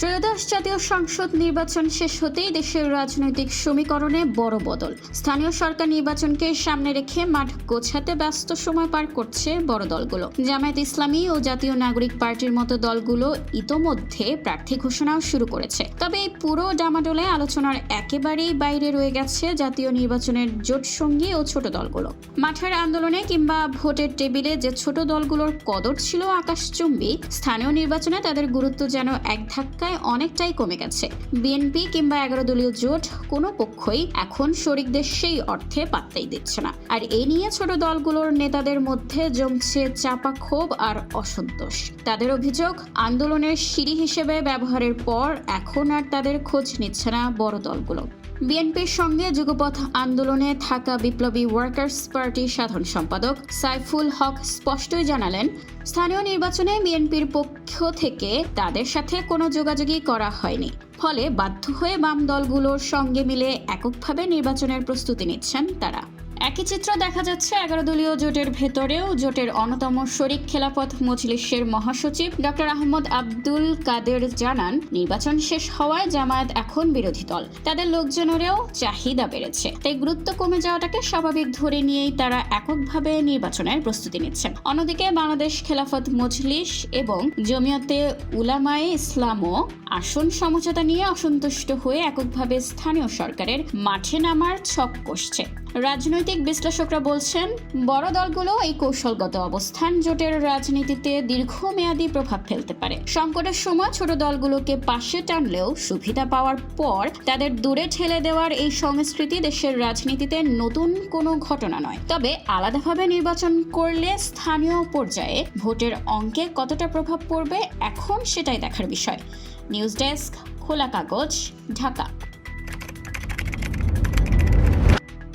ত্রয়োদশ জাতীয় সংসদ নির্বাচন শেষ হতেই দেশের রাজনৈতিক সমীকরণে বড় বদল। স্থানীয় সরকার নির্বাচনকে সামনে রেখে মাঠ গোছাতে ব্যস্ত সময় পার করছে বড় দলগুলো। জামায়াত ইসলামী ও জাতীয় নাগরিক পার্টির মতো দলগুলো ইতোমধ্যে প্রার্থী ঘোষণাও শুরু করেছে। তবে এই পুরো ডামাডোলে আলোচনার একেবারেই বাইরে রয়ে গেছে জাতীয় নির্বাচনের জোট সঙ্গী ও ছোট দলগুলো। মাঠের আন্দোলনে কিংবা ভোটের টেবিলে যে ছোট দলগুলোর কদর ছিল আকাশচুম্বী, স্থানীয় নির্বাচনে তাদের গুরুত্ব যেন এক ধাক্কায় অনেকটাই কমে গেছে। বিএনপি কিংবা 11 দলীয় জোট কোনো পক্ষই এখন শরিকদের সেই অর্থে পাত্তাই দিচ্ছে না। আর এই নিয়ে ছোট দলগুলোর নেতাদের মধ্যে জমছে চাপা ক্ষোভ আর অসন্তোষ। তাদের অভিযোগ, আন্দোলনের সিঁড়ি হিসেবে ব্যবহারের পর এখন আর তাদের খোঁজ নিচ্ছে না বড় দলগুলো। বিএনপির সঙ্গে যুগপথ আন্দোলনে থাকা বিপ্লবী ওয়ার্কার্স পার্টির সাধারণ সম্পাদক সাইফুল হক স্পষ্টই জানালেন, স্থানীয় নির্বাচনে বিএনপির পক্ষ থেকে তাদের সাথে কোনো যোগাযোগই করা হয়নি। ফলে বাধ্য হয়ে বাম দলগুলোর সঙ্গে মিলে এককভাবে নির্বাচনের প্রস্তুতি নিচ্ছেন তারা। একই চিত্র দেখা যাচ্ছে 11 দলীয় জোটের ভেতরেও। জোটের অন্যতম শরিক খেলাফত মজলিসের মহাসচিব ডক্টর আহমদ আব্দুল কাদের জানান, নির্বাচন শেষ হওয়ায় জামায়াত এখন বিরোধী দল, তাদের লোকজনেরও চাহিদা বেড়েছে, তাই গুরুত্ব কমে যাওয়াটাকে স্বাভাবিক ধরে নিয়েই তারা এককভাবে নির্বাচনের প্রস্তুতি নিচ্ছেন। অন্যদিকে বাংলাদেশ খেলাফত মজলিস এবং জমিয়তে উলামায়ে ইসলামও আসন সমঝোতা নিয়ে অসন্তুষ্ট হয়ে এককভাবে স্থানীয় সরকারের মাঠে নামার ছক কষছে। রাজনৈতিক বিশ্লেষকরা বলছেন, বড় দলগুলো এই কৌশলগত অবস্থান জোটের রাজনীতিতে দীর্ঘমেয়াদী প্রভাব ফেলতে পারে। সংকটের সময় ছোট দলগুলোকে পাশে টানলেও সুবিধা পাওয়ার পর তাদের দূরে ঠেলে দেওয়ার এই সংস্কৃতি দেশের রাজনীতিতে নতুন কোনো ঘটনা নয়। তবে আলাদাভাবে নির্বাচন করলে স্থানীয় পর্যায়ে ভোটের অঙ্কে কতটা প্রভাব পড়বে এখন সেটাই দেখার বিষয়। নিউজ ডেস্ক, খোলা কাগজ, ঢাকা।